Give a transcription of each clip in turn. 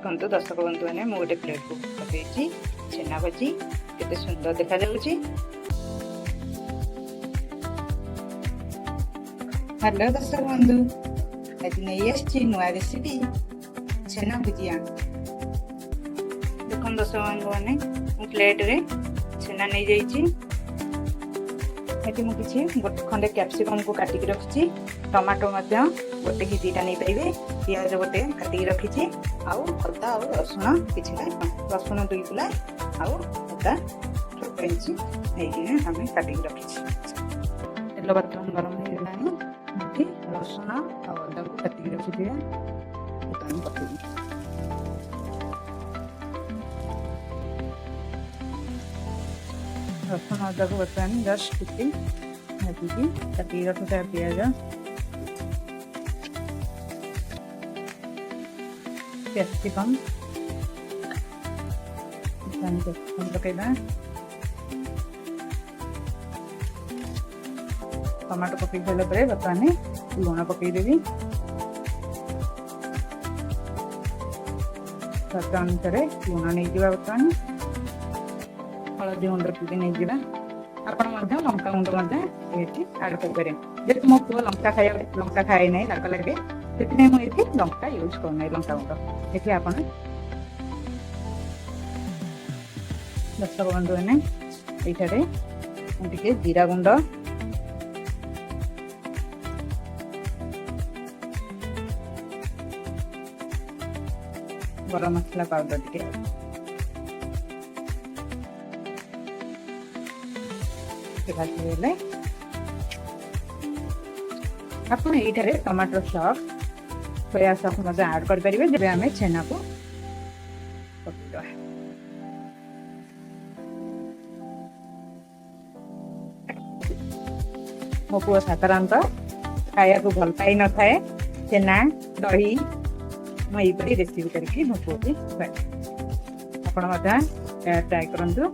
देखो दर्शक बंधु मैंने मुझे गोटे प्लेट को पकई छेना भजी केते सुंदर देखा जाउची। हेलो दर्शक बंधु, आज नहीं आसी नुआ रेसिपी छेना भुजिया। देखो दर्शक बंधु मैंने प्लेट रे छेना नहीं जाइए। मुझे गोटे खंडे कैप्सिकम को काटिकी रखी, टमाटो गोटे कि दीटा नहीं पारे, पियाज गोटे काटिकी रखी, अदा और रसुण किसी रसुण 2 गुला अदा छोट इंच आम काटिकी रखी। तेल बर्तमान गरम हो रसुण अदा को काटिकी रखी पकड़ रसुण अदा को बर्तमान जस्ट टिके भाजी काटिकी रखा पियाज कैप्सिकम पकड़ा, टमाटो पकई सारा पर बर्तमान लुण पकईदेवी। स्वाद अनुसार लुण नहीं बर्तमान हलदी गुंड भी नहीं आपण लंका गुंड आड कर। जेहतु मो पुआ लंका खाए ना राग लगे से मुझे लंका यूज करना लंका गुंड ये आप दर्शक बंधु मैंने ये जीरा गुंड गरम मसला पाउडर टे भाजी आप ये टमाटो सॉस सोया सॉस मत ऐड करेंगे जब आम छेना को पकईदा। मो पुआ साधारणतः खाया को भल पाई न थाए छेना दही मुझे रेसिपी करके मो पुआ की ट्राए करूँ।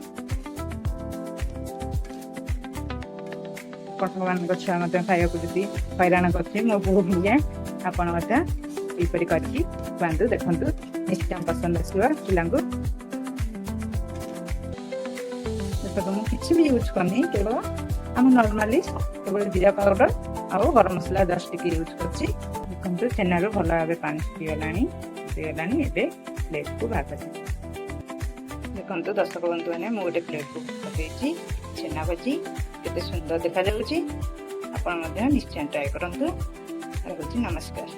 मान छुआ खाया जब हैरान कर मो बो भी जाए आपड़ी करके खुआंतु देखु निश्चय पसंद आसवा पिला। मुझे किसी भी यूज करनी केवल आम नॉर्मली केवल जीरा पाउडर और गरम मसला जस्ट टिके यूज कर छेना भल भाव पानी सुखीगला प्लेट को बाहर देखो दर्शक बंधु मैंने मुझे गोटे प्लेट को पकई छेना भजी केते सुंदर देखा जाउची। आपण निश्चय ट्राए करंतु। नमस्कार।